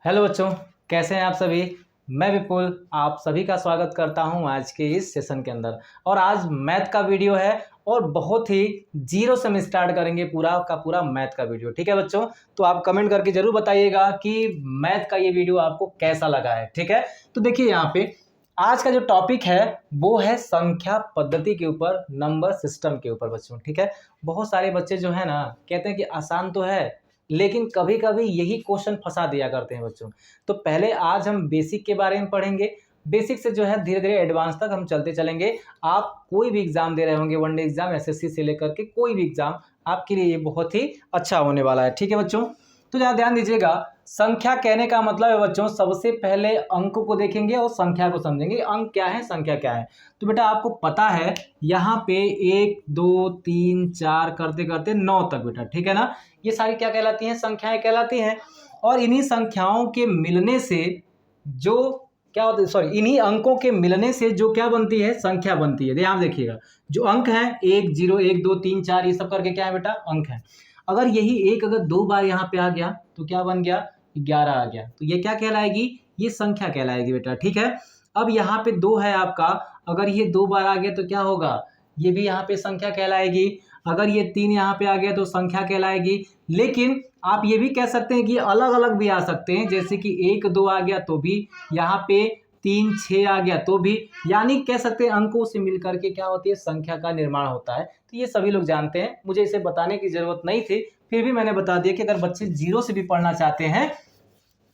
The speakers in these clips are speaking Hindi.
हेलो बच्चों, कैसे हैं आप सभी। मैं विपुल आप सभी का स्वागत करता हूं आज के इस सेशन के अंदर। और आज मैथ का वीडियो है और बहुत ही जीरो से हम स्टार्ट करेंगे पूरा का पूरा मैथ का वीडियो। ठीक है बच्चों, तो आप कमेंट करके जरूर बताइएगा कि मैथ का ये वीडियो आपको कैसा लगा है। ठीक है, तो देखिए यहाँ पे आज का जो टॉपिक है वो है संख्या पद्धति के ऊपर, नंबर सिस्टम के ऊपर बच्चों। ठीक है, बहुत सारे बच्चे जो है ना कहते हैं कि आसान तो है लेकिन कभी कभी यही क्वेश्चन फंसा दिया करते हैं बच्चों। तो पहले आज हम बेसिक के बारे में पढ़ेंगे, बेसिक से जो है धीरे धीरे एडवांस तक हम चलते चलेंगे। आप कोई भी एग्जाम दे रहे होंगे, वनडे एग्जाम, एसएससी से लेकर के कोई भी एग्जाम, आपके लिए ये बहुत ही अच्छा होने वाला है। ठीक है बच्चों, तो ज़रा ध्यान दीजिएगा। संख्या कहने का मतलब है बच्चों, सबसे पहले अंक को देखेंगे और संख्या को समझेंगे। अंक क्या है, संख्या क्या है। तो बेटा आपको पता है यहाँ पे 1 2 3 4 करते करते 9 तक बेटा। ठीक है ना, ये सारी क्या कहलाती हैं, संख्याएं कहलाती हैं। और इन्हीं संख्याओं के मिलने से जो क्या होता है, सॉरी, इन्हीं अंकों के मिलने से जो क्या बनती है, संख्या बनती है। ध्यान देखिएगा, जो अंक है 1 0 1 2 3 4 ये सब करके क्या है बेटा, अंक है। अगर यही एक अगर 2 बार यहाँ पे आ गया तो क्या बन गया, 11 आ गया। तो ये क्या कहलाएगी, ये संख्या कहलाएगी बेटा। ठीक है, अब यहाँ पे 2 है आपका, अगर ये 2 बार आ गया तो क्या होगा, ये भी यहाँ पे संख्या कहलाएगी। अगर ये 3 यहाँ पे आ गया तो संख्या कहलाएगी। लेकिन आप ये भी कह सकते हैं कि अलग अलग भी आ सकते हैं, जैसे कि 1 2 आ गया तो भी, यहाँ पे 3 6 आ गया तो भी, यानी कह सकते हैं अंकों से मिलकर के क्या होती है, संख्या का निर्माण होता है। तो ये सभी लोग जानते हैं, मुझे इसे बताने की जरूरत नहीं थी, फिर भी मैंने बता दिया कि अगर बच्चे जीरो से भी पढ़ना चाहते हैं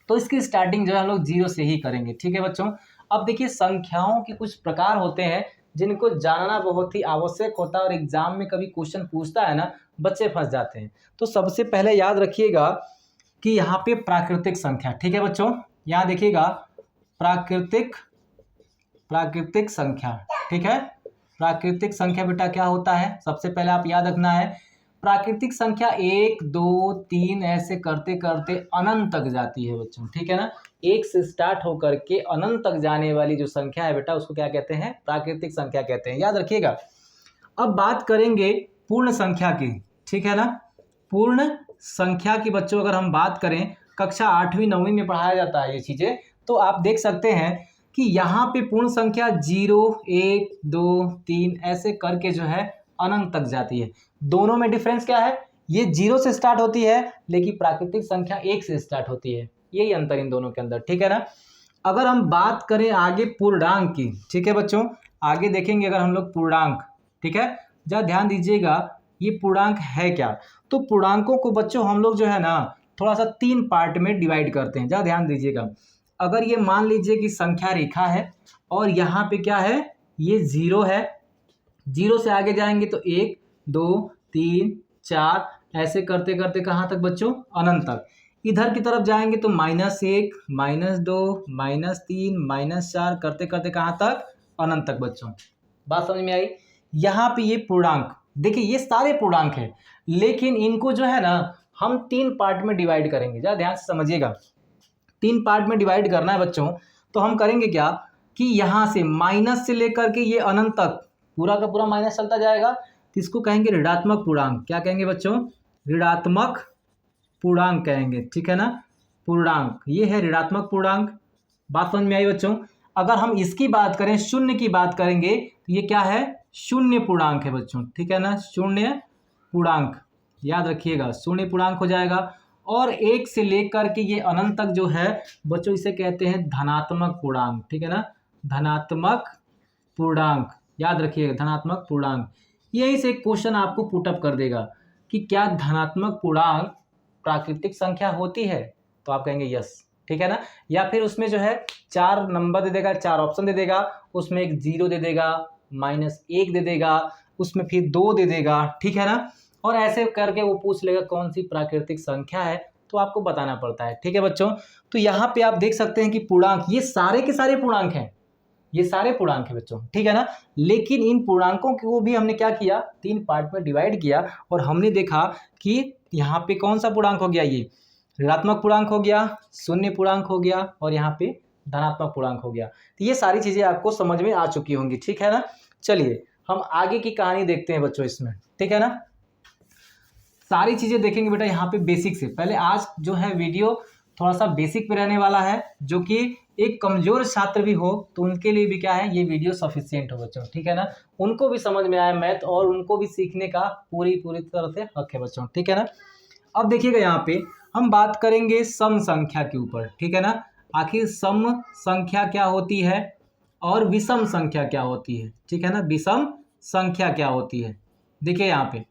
तो इसकी स्टार्टिंग जो है हम लोग जीरो से ही करेंगे। ठीक है बच्चों, अब देखिए संख्याओं के कुछ प्रकार होते हैं जिनको जानना बहुत ही आवश्यक होता है, और एग्जाम में कभी क्वेश्चन पूछता है ना, बच्चे फंस जाते हैं। तो सबसे पहले याद रखिएगा कि यहाँ पे प्राकृतिक संख्या। ठीक है बच्चों, यहाँ देखिएगा प्राकृतिक प्राकृतिक संख्या। ठीक है, प्राकृतिक संख्या बेटा क्या होता है, सबसे पहले आप याद रखना है, प्राकृतिक संख्या 1 2 3 ऐसे करते करते अनंत तक जाती है बच्चों। ठीक है ना, एक से स्टार्ट होकर के अनंत तक जाने वाली जो संख्या है बेटा, उसको क्या कहते हैं, प्राकृतिक संख्या कहते हैं। याद रखिएगा। अब बात करेंगे पूर्ण संख्या की। ठीक है ना, पूर्ण संख्या की बच्चों अगर हम बात करें, कक्षा 8वीं 9वीं में पढ़ाया जाता है ये चीजें, तो आप देख सकते हैं कि यहाँ पे पूर्ण संख्या 0 1 2 3 ऐसे करके जो है अनंत तक जाती है। दोनों में डिफरेंस क्या है, ये 0 से स्टार्ट होती है लेकिन प्राकृतिक संख्या 1 से स्टार्ट होती है, यही अंतर इन दोनों के अंदर। ठीक है ना, अगर हम बात करें आगे पूर्णांक की, ठीक है बच्चों, आगे देखेंगे अगर हम लोग पूर्णांक। ठीक है, जरा ध्यान दीजिएगा ये पूर्णांक है क्या। तो पूर्णांकों को बच्चों हम लोग जो है ना थोड़ा सा 3 पार्ट में डिवाइड करते हैं। जरा ध्यान दीजिएगा, अगर ये मान लीजिए कि संख्या रेखा है और यहाँ पे क्या है, ये 0 है, 0 से आगे जाएंगे तो 1 2 3 4 ऐसे करते करते कहाँ तक बच्चों, अनंत तक। इधर की तरफ जाएंगे तो -1 -2 -3 -4 करते करते कहाँ तक, अनंत तक बच्चों। बात समझ में आई। यहाँ पे ये पूर्णांक देखिए, ये सारे पूर्णांक है, लेकिन इनको जो है ना हम 3 पार्ट में डिवाइड करेंगे। जरा ध्यान से समझिएगा, 3 पार्ट में डिवाइड करना है बच्चों। तो हम करेंगे क्या कि यहाँ से माइनस से लेकर के ये अनंत तक पूरा का पूरा माइनस चलता जाएगा, तो इसको कहेंगे ऋणात्मक पूर्णांक। क्या कहेंगे बच्चों, ऋणात्मक पूर्णांक कहेंगे। ठीक है ना, पूर्णांक ये है ऋणात्मक पूर्णांक। बात समझ में आई बच्चों। अगर हम इसकी बात करें, शून्य की बात करेंगे, तो ये क्या है, शून्य पूर्णांक है बच्चों। ठीक है ना, शून्य पूर्णांक, याद रखिएगा शून्य पूर्णांक हो जाएगा। और 1 से लेकर के ये अनंत तक जो है बच्चों, इसे कहते हैं धनात्मक पूर्णांक। ठीक है ना, धनात्मक पूर्णांक, याद रखिएगा धनात्मक पूर्णांक। यही से एक क्वेश्चन आपको पुटअप कर देगा कि क्या धनात्मक पूर्णांक प्राकृतिक संख्या होती है, तो आप कहेंगे यस। ठीक है ना, या फिर उसमें जो है 4 नंबर दे देगा, 4 ऑप्शन दे देगा, उसमें एक 0 दे देगा, -1 दे देगा, उसमें फिर 2 दे देगा। ठीक है ना, और ऐसे करके वो पूछ लेगा कौन सी प्राकृतिक संख्या है, तो आपको बताना पड़ता है। ठीक है बच्चों, तो यहाँ पे आप देख सकते हैं कि पूर्णांक ये सारे के सारे पूर्णांक हैं, ये सारे पूर्णांक है बच्चों। ठीक है ना, लेकिन इन पूर्णांकों को भी हमने क्या किया, 3 पार्ट में डिवाइड किया, और हमने देखा कि यहाँ पे कौन सा पूर्णांक हो गया, ये ऋणात्मक पूर्णांक हो गया, शून्य पूर्णांक हो गया, और यहाँ पे धनात्मक पूर्णांक हो गया। तो ये सारी चीजें आपको समझ में आ चुकी होंगी। ठीक है ना, चलिए हम आगे की कहानी देखते हैं बच्चों इसमें। ठीक है ना, सारी चीजें देखेंगे बेटा यहाँ पे बेसिक से। पहले आज जो है वीडियो थोड़ा सा बेसिक पे रहने वाला है, जो कि एक कमज़ोर छात्र भी हो तो उनके लिए भी क्या है, ये वीडियो सफिशिएंट हो बच्चों, ठीक है ना। उनको भी समझ में आया मैथ और उनको भी सीखने का पूरी तरह से हक है बच्चों, ठीक है ना। अब देखिएगा यहाँ पे हम बात करेंगे सम संख्या के ऊपर, ठीक है ना। आखिर सम संख्या क्या होती है और विषम संख्या क्या होती है, ठीक है ना। विषम संख्या क्या होती है, देखिए यहाँ पे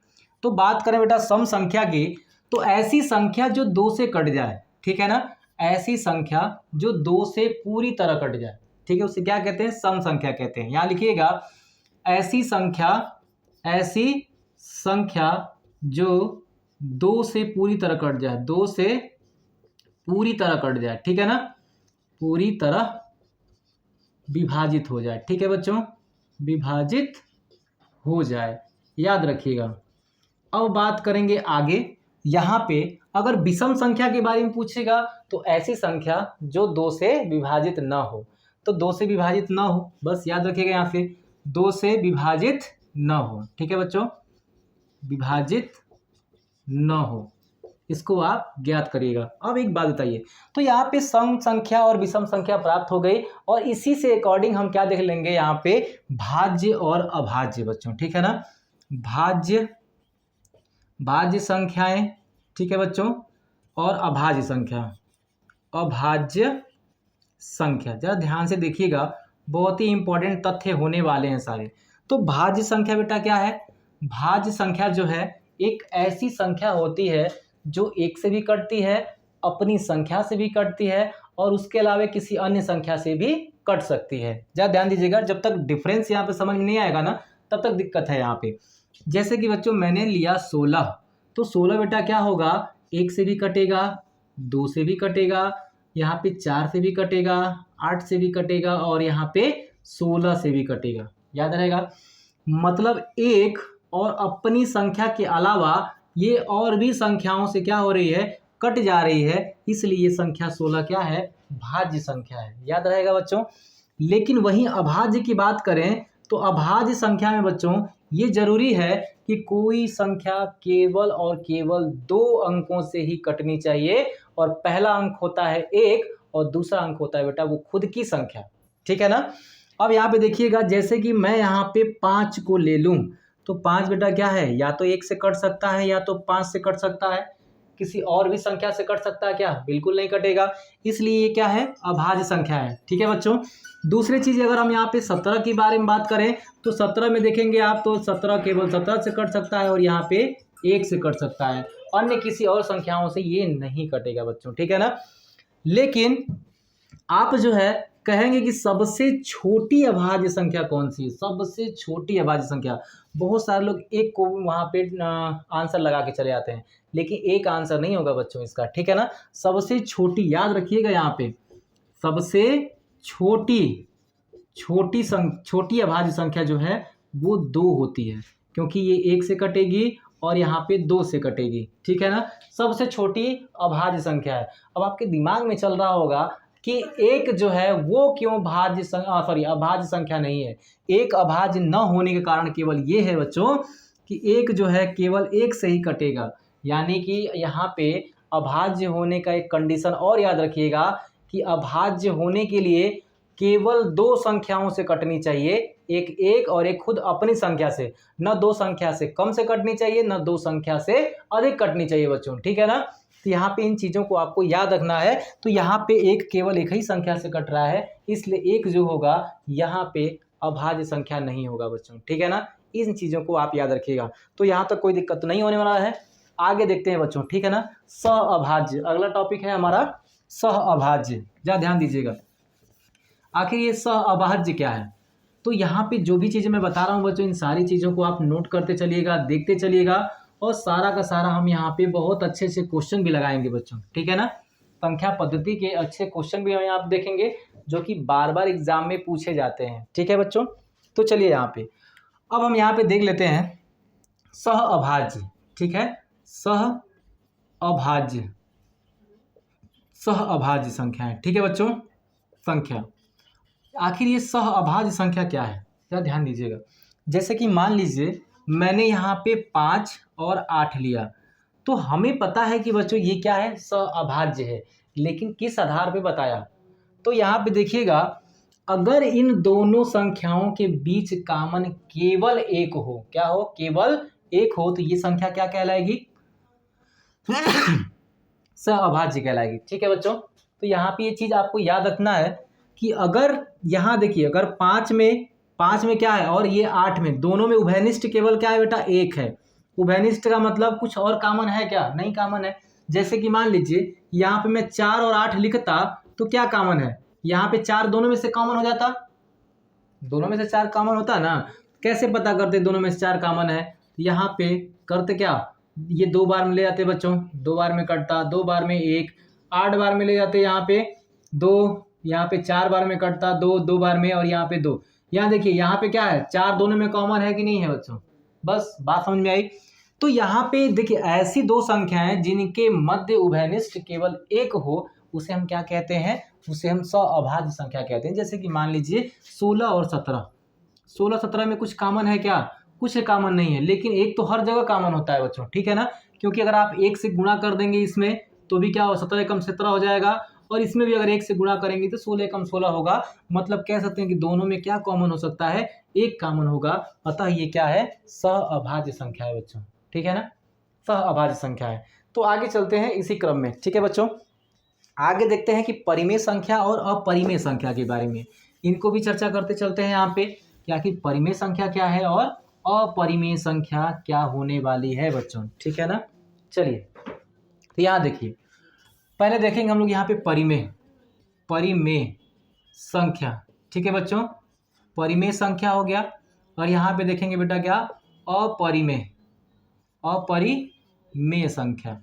तो बात करें बेटा सम संख्या की, तो ऐसी संख्या जो 2 से कट जाए, ठीक है ना। ऐसी संख्या जो 2 से पूरी तरह कट जाए, ठीक है, उसे क्या कहते हैं, सम संख्या कहते हैं। यहाँ लिखिएगा ऐसी संख्या जो 2 से पूरी तरह कट जाए, 2 से पूरी तरह कट जाए, ठीक है ना, पूरी तरह विभाजित हो जाए, ठीक है बच्चों, विभाजित हो जाए, याद रखिएगा। अब बात करेंगे आगे, यहाँ पे अगर विषम संख्या के बारे में पूछेगा तो ऐसी संख्या जो 2 से विभाजित ना हो, तो 2 से विभाजित ना हो, बस याद रखिएगा यहाँ से 2 से विभाजित ना हो, ठीक है बच्चों, विभाजित ना हो, इसको आप ज्ञात करिएगा। अब एक बात बताइए, तो यहाँ पे सम संख्या और विषम संख्या प्राप्त हो गई और इसी से अकॉर्डिंग हम क्या देख लेंगे यहाँ पे, भाज्य और अभाज्य बच्चों, ठीक है ना। भाज्य संख्याएं, ठीक है बच्चों, और अभाज्य संख्या जरा ध्यान से देखिएगा, बहुत ही इंपॉर्टेंट तथ्य होने वाले हैं सारे। तो भाज्य संख्या बेटा क्या है, भाज्य संख्या जो है एक ऐसी संख्या होती है जो 1 से भी कटती है, अपनी संख्या से भी कटती है और उसके अलावा किसी अन्य संख्या से भी कट सकती है। जरा ध्यान दीजिएगा, जब तक डिफरेंस यहाँ पे समझ में नहीं आएगा ना तब तक दिक्कत है यहाँ पे। जैसे कि बच्चों मैंने लिया 16, तो 16 बेटा क्या होगा, 1 से भी कटेगा, 2 से भी कटेगा, यहाँ पे 4 से भी कटेगा, 8 से भी कटेगा और यहाँ पे 16 से भी कटेगा, याद रहेगा। मतलब एक और अपनी संख्या के अलावा ये और भी संख्याओं से क्या हो रही है, कट जा रही है, इसलिए ये संख्या 16 क्या है, भाज्य संख्या है, याद रहेगा बच्चों। लेकिन वहीं अभाज्य की बात करें तो अभाज्य संख्या में बच्चों ये जरूरी है कि कोई संख्या केवल और केवल 2 अंकों से ही कटनी चाहिए और पहला अंक होता है 1 और दूसरा अंक होता है बेटा वो खुद की संख्या, ठीक है ना। अब यहाँ पे देखिएगा, जैसे कि मैं यहाँ पे 5 को ले लूँ तो 5 बेटा क्या है, या तो 1 से कट सकता है या तो 5 से कट सकता है, किसी और भी संख्या से कट सकता है क्या, बिल्कुल नहीं कटेगा, इसलिए ये क्या है, अभाज्य संख्या है, ठीक है बच्चों। दूसरी चीज़ अगर हम यहाँ पे 17 के बारे में बात करें तो 17 में देखेंगे आप तो 17 केवल 17 से कट सकता है और यहाँ पे 1 से कट सकता है, अन्य किसी और संख्याओं से ये नहीं कटेगा बच्चों, ठीक है ना। लेकिन आप जो है कहेंगे कि सबसे छोटी अभाज्य संख्या कौन सी है, सबसे छोटी अभाज्य संख्या, बहुत सारे लोग एक को वहाँ पे आंसर लगा के चले आते हैं, लेकिन एक आंसर नहीं होगा बच्चों इसका, ठीक है ना। सबसे छोटी याद रखिएगा, यहाँ पे सबसे छोटी अभाज्य संख्या जो है वो 2 होती है, क्योंकि ये 1 से कटेगी और यहाँ पे 2 से कटेगी, ठीक है ना। सबसे छोटी अभाज्य संख्या है। अब आपके दिमाग में चल रहा होगा कि एक जो है वो क्यों अभाज्य संख्या नहीं है। एक अभाज्य न होने के कारण केवल ये है बच्चों कि एक जो है केवल 1 से ही कटेगा, यानी कि यहाँ पे अभाज्य होने का एक कंडीशन और याद रखिएगा कि अभाज्य होने के लिए केवल 2 संख्याओं से कटनी चाहिए, एक और एक खुद अपनी संख्या से, न 2 संख्या से कम से कटनी चाहिए न 2 संख्या से अधिक कटनी चाहिए बच्चों, ठीक है ना। तो यहाँ पे इन चीज़ों को आपको याद रखना है। तो यहाँ पे एक केवल एक ही संख्या से कट रहा है, इसलिए एक जो होगा यहाँ पे अभाज्य संख्या नहीं होगा बच्चों, ठीक है ना। इन चीज़ों को आप याद रखिएगा। तो यहाँ तक कोई दिक्कत नहीं होने वाला है। आगे देखते हैं बच्चों, ठीक है ना। सहअभाज्य अगला टॉपिक है हमारा, सहअभाज्य, जरा ध्यान दीजिएगा। आखिर ये सहअभाज्य क्या है, तो यहाँ पे जो भी चीज़ें मैं बता रहा हूँ बच्चों, इन सारी चीज़ों को आप नोट करते चलिएगा, देखते चलिएगा और सारा का सारा हम यहाँ पे बहुत अच्छे से क्वेश्चन भी लगाएंगे बच्चों, ठीक है ना। संख्या पद्धति के अच्छे क्वेश्चन भी हम यहाँ पे देखेंगे जो कि बार बार एग्जाम में पूछे जाते हैं, ठीक है बच्चों। तो चलिए यहाँ पे अब हम यहाँ पे देख लेते हैं सहअभाज्य, ठीक है, सहअभाज्य संख्याएं, ठीक है बच्चों। संख्या, आखिर ये सहअभाज्य संख्या क्या है, जरा ध्यान दीजिएगा। जैसे कि मान लीजिए मैंने यहाँ पे 5 और 8 लिया, तो हमें पता है कि बच्चों ये क्या है, सहअभाज्य है, लेकिन किस आधार पे बताया। तो यहाँ पे देखिएगा, अगर इन दोनों संख्याओं के बीच कॉमन केवल एक हो, क्या हो, केवल एक हो, तो ये संख्या क्या कहलाएगी, सहअभाज्य कहलाएगी। ठीक है बच्चों, तो यहाँ पे ये चीज आपको याद रखना है कि अगर यहाँ देखिए, अगर पाँच में क्या है और ये 8 में, दोनों में उभयनिष्ठ केवल क्या है बेटा, एक है। उभयनिष्ठ का मतलब कुछ और कॉमन है क्या, नहीं कॉमन है। जैसे कि मान लीजिए यहाँ पे मैं 4 और 8 लिखता तो क्या कॉमन है, यहाँ पे 4 दोनों में से कॉमन हो जाता, दोनों में से 4 कॉमन होता ना। कैसे पता करते दोनों में से 4 कॉमन है, यहाँ पे करते क्या, ये 2 बार में ले जाते बच्चों, 2 बार में कटता, 2 बार में 1, 8 बार में ले जाते, यहाँ पे 2, यहाँ पे 4 बार में कटता, 2, 2 बार में, और यहाँ पे 2। यहाँ देखिए, यहाँ पे क्या है, 4 दोनों में कॉमन है कि नहीं है बच्चों, बस बात समझ में आई। तो यहाँ पे देखिए, ऐसी दो संख्याएं जिनके मध्य उभयनिष्ठ केवल एक हो, उसे हम क्या कहते हैं, उसे हम सहअभाज्य संख्या कहते हैं। जैसे कि मान लीजिए 16 और 17, 16 17 में कुछ कॉमन है क्या, कुछ कॉमन नहीं है, लेकिन एक तो हर जगह कॉमन होता है बच्चों, ठीक है ना। क्योंकि अगर आप 1 से गुणा कर देंगे इसमें तो भी क्या हो, 17 एकम 17 हो जाएगा, और इसमें भी अगर 1 से गुणा करेंगे तो 16 एकम 16 होगा। मतलब कह सकते हैं कि दोनों में क्या कॉमन हो सकता है, एक कॉमन होगा। अतः ये क्या है, सहअभाज्य संख्या है बच्चों, ठीक है ना, सहअभाज्य संख्या है। तो आगे चलते हैं इसी क्रम में, ठीक है बच्चों। आगे देखते हैं कि परिमेय संख्या और अपरिमेय संख्या के बारे में, इनको भी चर्चा करते चलते हैं यहाँ पे, क्या कि परिमेय संख्या क्या है और अपरिमेय संख्या क्या होने वाली है बच्चों, ठीक है ना। चलिए, तो यहाँ देखिए, पहले देखेंगे हम लोग यहाँ पे परिमेय संख्या, ठीक है बच्चों, परिमेय संख्या हो गया। और यहाँ पे देखेंगे बेटा क्या, अपरिमेय संख्या,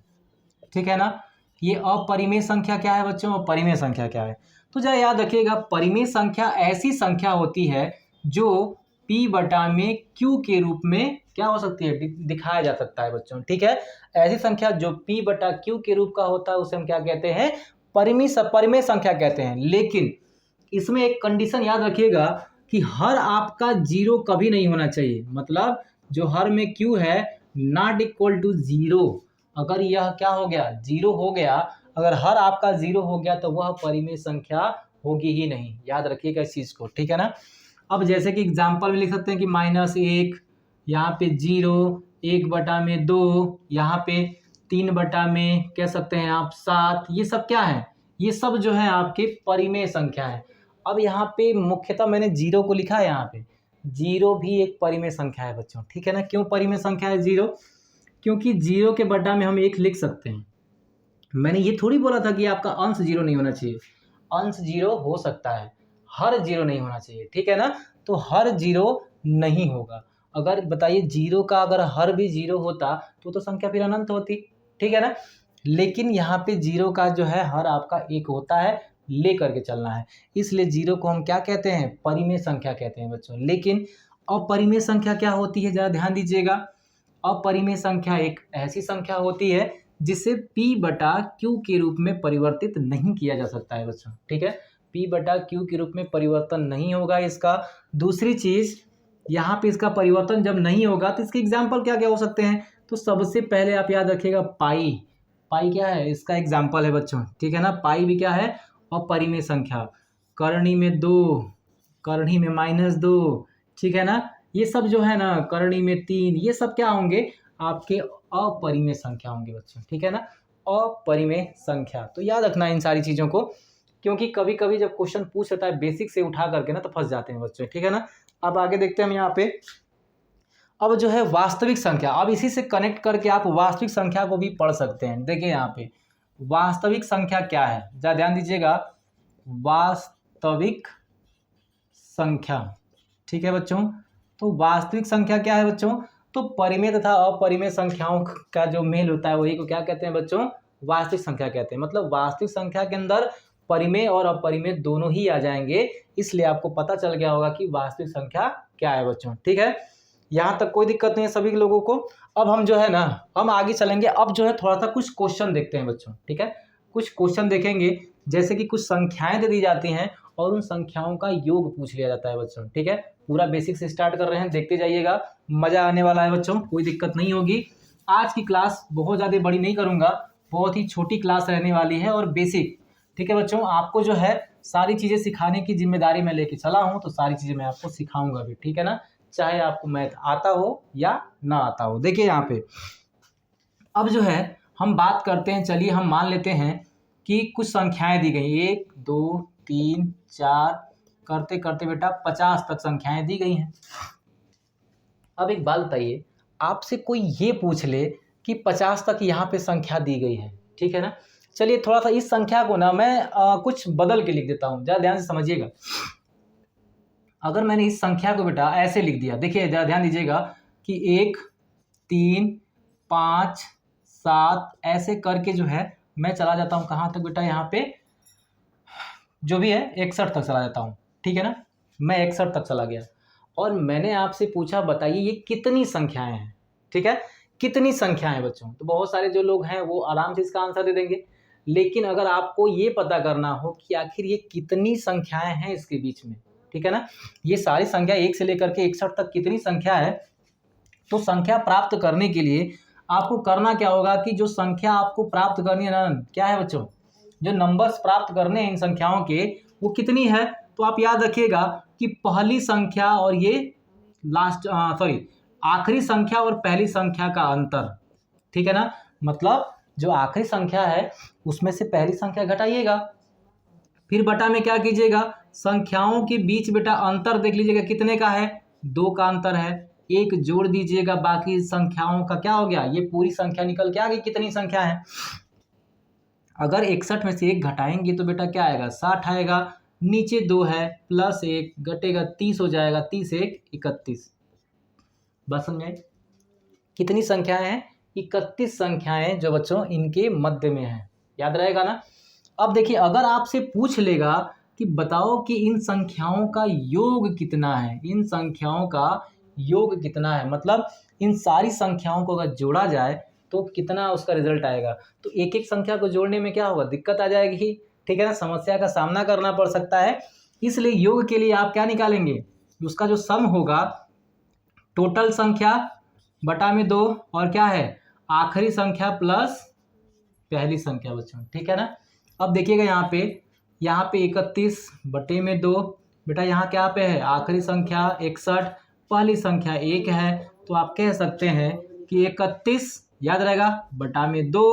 ठीक है ना। ये अपरिमेय संख्या क्या है बच्चों, और परिमेय संख्या क्या है। तो जरा याद रखिएगा, परिमेय संख्या ऐसी संख्या होती है जो p बटा में q के रूप में क्या हो सकती है, दिखाया जा सकता है बच्चों, ठीक है। ऐसी संख्या जो p बटा q के रूप का होता है उसे हम क्या कहते हैं, परिमेय संख्या कहते हैं। लेकिन इसमें एक कंडीशन याद रखिएगा कि हर आपका जीरो कभी नहीं होना चाहिए, मतलब जो हर में q है नॉट इक्वल टू जीरो। अगर यह क्या हो गया, जीरो हो गया, अगर हर आपका जीरो हो गया तो वह परिमेय संख्या होगी ही नहीं, याद रखिएगा इस चीज को, ठीक है ना। अब जैसे कि एग्जांपल में लिख सकते हैं कि -1, यहाँ पे 0, 1 बटा में 2, यहाँ पे 3 बटा में कह सकते हैं आप 7, ये सब क्या है, ये सब जो है आपके परिमेय संख्या है। अब यहाँ पे मुख्यतः मैंने 0 को लिखा है, यहाँ पे 0 भी एक परिमेय संख्या है बच्चों, ठीक है ना। क्यों परिमेय संख्या है 0, क्योंकि 0 के बटा में हम 1 लिख सकते हैं। मैंने ये थोड़ी बोला था कि आपका अंश 0 नहीं होना चाहिए, अंश 0 हो सकता है, हर 0 नहीं होना चाहिए, ठीक है ना। तो हर 0 नहीं होगा। अगर बताइए 0 का अगर हर भी 0 होता तो संख्या फिर अनंत होती, ठीक है ना। लेकिन यहाँ पे 0 का जो है हर आपका 1 होता है, ले करके चलना है, इसलिए 0 को हम क्या कहते हैं, परिमेय संख्या कहते हैं बच्चों। लेकिन अपरिमेय संख्या क्या होती है, जरा ध्यान दीजिएगा। अपरिमेय संख्या एक ऐसी संख्या होती है जिसे p बटा q के रूप में परिवर्तित नहीं किया जा सकता है बच्चों, ठीक है। p बटा q के रूप में परिवर्तन नहीं होगा इसका। दूसरी चीज, यहाँ पे इसका परिवर्तन जब नहीं होगा तो इसके एग्जाम्पल क्या क्या हो सकते हैं। तो सबसे पहले आप याद रखिएगा, पाई क्या है, इसका एग्जाम्पल है बच्चों, ठीक है ना। पाई भी क्या है, अपरिमेय संख्या। करणी में 2, करणी में -2, ठीक है ना। ये सब जो है ना, करणी में 3, ये सब क्या होंगे, आपके अपरिमेय संख्या होंगे बच्चों, ठीक है ना, अपरिमेय संख्या। तो याद रखना इन सारी चीज़ों को, क्योंकि कभी कभी जब क्वेश्चन पूछ लेता है बेसिक से उठा करके ना, तो फंस जाते हैं बच्चे, ठीक है ना। अब आगे देखते हैं हम यहाँ पे, अब जो है वास्तविक संख्या, अब इसी से कनेक्ट करके आप वास्तविक संख्या को भी पढ़ सकते हैं। देखिए यहाँ पे वास्तविक संख्या क्या है, जरा ध्यान दीजिएगा, वास्तविक संख्या, ठीक है बच्चों। तो वास्तविक संख्या क्या है बच्चों, तो परिमेय तथा अपरिमेय संख्याओं का जो मेल होता है वही को क्या कहते हैं बच्चों, वास्तविक संख्या कहते हैं। मतलब वास्तविक संख्या के अंदर परिमेय और अपरिमेय दोनों ही आ जाएंगे, इसलिए आपको पता चल गया होगा कि वास्तविक संख्या क्या है बच्चों, ठीक है। यहाँ तक कोई दिक्कत नहीं है सभी लोगों को। अब हम जो है ना, हम आगे चलेंगे, अब जो है थोड़ा सा कुछ क्वेश्चन देखते हैं बच्चों, ठीक है। कुछ क्वेश्चन देखेंगे, जैसे कि कुछ संख्याएं दे दी जाती हैं और उन संख्याओं का योग पूछ लिया जाता है बच्चों, ठीक है। पूरा बेसिक से स्टार्ट कर रहे हैं, देखते जाइएगा, मजा आने वाला है बच्चों, कोई दिक्कत नहीं होगी। आज की क्लास बहुत ज़्यादा बड़ी नहीं करूँगा, बहुत ही छोटी क्लास रहने वाली है और बेसिक ठीक है बच्चों, आपको जो है सारी चीज़ें सिखाने की जिम्मेदारी मैं लेके चला हूँ, तो सारी चीज़ें मैं आपको सिखाऊंगा भी, ठीक है ना, चाहे आपको मैथ आता हो या ना आता हो। देखिए यहाँ पे अब जो है हम बात करते हैं, चलिए हम मान लेते हैं कि कुछ संख्याएं दी गई, 1 2 3 4 करते करते बेटा 50 तक संख्याएं दी गई हैं। अब एक बात बताइए, आपसे कोई ये पूछ ले कि 50 तक यहाँ पे संख्या दी गई है, ठीक है ना, चलिए थोड़ा सा इस संख्या को ना मैं कुछ बदल के लिख देता हूँ, ज़रा ध्यान से समझिएगा। अगर मैंने इस संख्या को बेटा ऐसे लिख दिया, देखिए ज़रा ध्यान दीजिएगा कि 1 3 5 7 ऐसे करके जो है मैं चला जाता हूँ कहाँ तक बेटा, यहाँ पे जो भी है 61 तक चला जाता हूँ, ठीक है ना, मैं 61 तक चला गया और मैंने आपसे पूछा बताइए ये कितनी संख्याएं हैं, ठीक है, कितनी संख्याएं बच्चों। तो बहुत सारे जो लोग हैं वो आराम से इसका आंसर दे देंगे, लेकिन अगर आपको ये पता करना हो कि आखिर ये कितनी संख्याएं हैं इसके बीच में, ठीक है ना, ये सारी संख्या 1 से लेकर के 61 तक कितनी संख्या है, तो संख्या प्राप्त करने के लिए आपको करना क्या होगा कि जो संख्या आपको प्राप्त करनी है ना, क्या है बच्चों, जो नंबर्स प्राप्त करने हैं इन संख्याओं के वो कितनी है, तो आप याद रखिएगा कि पहली संख्या और ये आखिरी संख्या और पहली संख्या का अंतर, ठीक है ना, मतलब जो आखिरी संख्या है उसमें से पहली संख्या घटाइएगा, फिर बटा में क्या कीजिएगा, संख्याओं के बीच बेटा अंतर देख लीजिएगा कितने का है, 2 का अंतर है, 1 जोड़ दीजिएगा, बाकी संख्याओं का क्या हो गया, ये पूरी संख्या निकल के आ गई कितनी संख्या है। अगर 61 में से 1 घटाएंगे तो बेटा क्या आएगा, 60 आएगा, नीचे 2 है प्लस 1 घटेगा 30 हो जाएगा, 30 1 31। बात समझ में? कितनी संख्याएं हैं, 31 संख्याएं जो बच्चों इनके मध्य में है, याद रहेगा ना। अब देखिए अगर आपसे पूछ लेगा कि बताओ कि इन संख्याओं का योग कितना है, इन संख्याओं का योग कितना है, मतलब इन सारी संख्याओं को अगर जोड़ा जाए तो कितना उसका रिजल्ट आएगा, तो एक एक संख्या को जोड़ने में क्या होगा, दिक्कत आ जाएगी, ठीक है ना, समस्या का सामना करना पड़ सकता है। इसलिए योग के लिए आप क्या निकालेंगे, उसका जो सम होगा टोटल संख्या बटा में 2 और क्या है आखिरी संख्या प्लस पहली संख्या बच्चों, ठीक है ना। अब देखिएगा यहाँ पे 31 बटे में 2 बेटा, यहाँ क्या पे है आखिरी संख्या 61, पहली संख्या 1 है, तो आप कह सकते हैं कि 31 याद रहेगा बटा में 2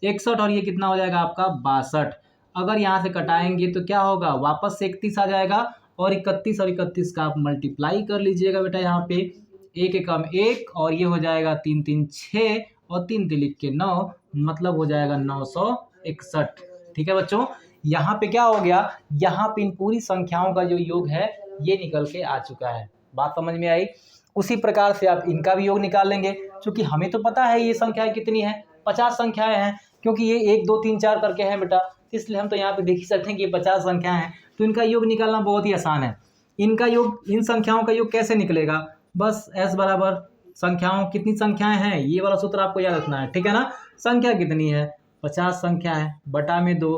61 और ये कितना हो जाएगा आपका 62। अगर यहाँ से कटाएंगे तो क्या होगा, वापस से 31 आ जाएगा और 31 और 31 का आप मल्टीप्लाई कर लीजिएगा बेटा, यहाँ पे 1 एकम 1 और ये हो जाएगा 3 3 6 और 3 3 लिख के 9, मतलब हो जाएगा 961, ठीक है बच्चों। यहाँ पे क्या हो गया, यहाँ पे इन पूरी संख्याओं का जो योग है ये निकल के आ चुका है, बात समझ में आई। उसी प्रकार से आप इनका भी योग निकाल लेंगे, क्योंकि हमें तो पता है ये संख्याएं कितनी है, 50 संख्याएं हैं, क्योंकि ये 1 2 3 4 करके हैं बेटा, इसलिए हम तो यहाँ पे देख ही सकते हैं कि ये 50 संख्याएं हैं, तो इनका योग निकालना बहुत ही आसान है। इनका योग, इन संख्याओं का योग कैसे निकलेगा, बस s बराबर संख्याओं कितनी संख्याएं हैं ये वाला सूत्र आपको याद रखना है, ठीक है ना। संख्या कितनी है 50 संख्या है बटा में 2,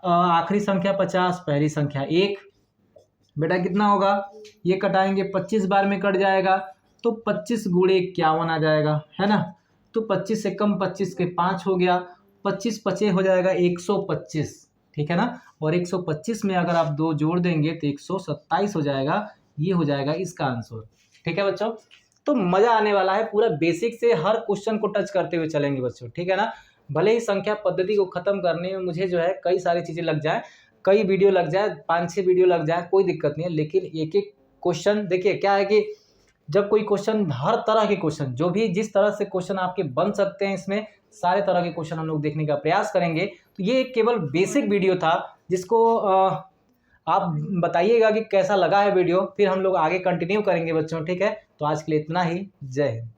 आखिरी संख्या 50 पहली संख्या 1, बेटा कितना होगा, ये कटाएंगे 25 बार में कट जाएगा तो 25 गुणे 51 आ जाएगा, है ना। तो 25 से कम 25 के 5 हो गया, 25 पचे हो जाएगा 125, ठीक है ना। और 125 में अगर आप 2 जोड़ देंगे तो 127 हो जाएगा, ये हो जाएगा इसका आंसर, ठीक है बच्चों। तो मज़ा आने वाला है, पूरा बेसिक से हर क्वेश्चन को टच करते हुए चलेंगे बच्चों, ठीक है ना। भले ही संख्या पद्धति को ख़त्म करने में मुझे जो है कई सारी चीज़ें लग जाए, कई वीडियो लग जाए, 5-6 वीडियो लग जाए, कोई दिक्कत नहीं है, लेकिन एक एक क्वेश्चन देखिए क्या है कि जब कोई क्वेश्चन, हर तरह के क्वेश्चन जो भी जिस तरह से क्वेश्चन आपके बन सकते हैं, इसमें सारे तरह के क्वेश्चन हम लोग देखने का प्रयास करेंगे। तो ये केवल बेसिक वीडियो था, जिसको आप बताइएगा कि कैसा लगा है वीडियो, फिर हम लोग आगे कंटिन्यू करेंगे बच्चों, ठीक है। तो आज के लिए इतना ही, जय हिंद।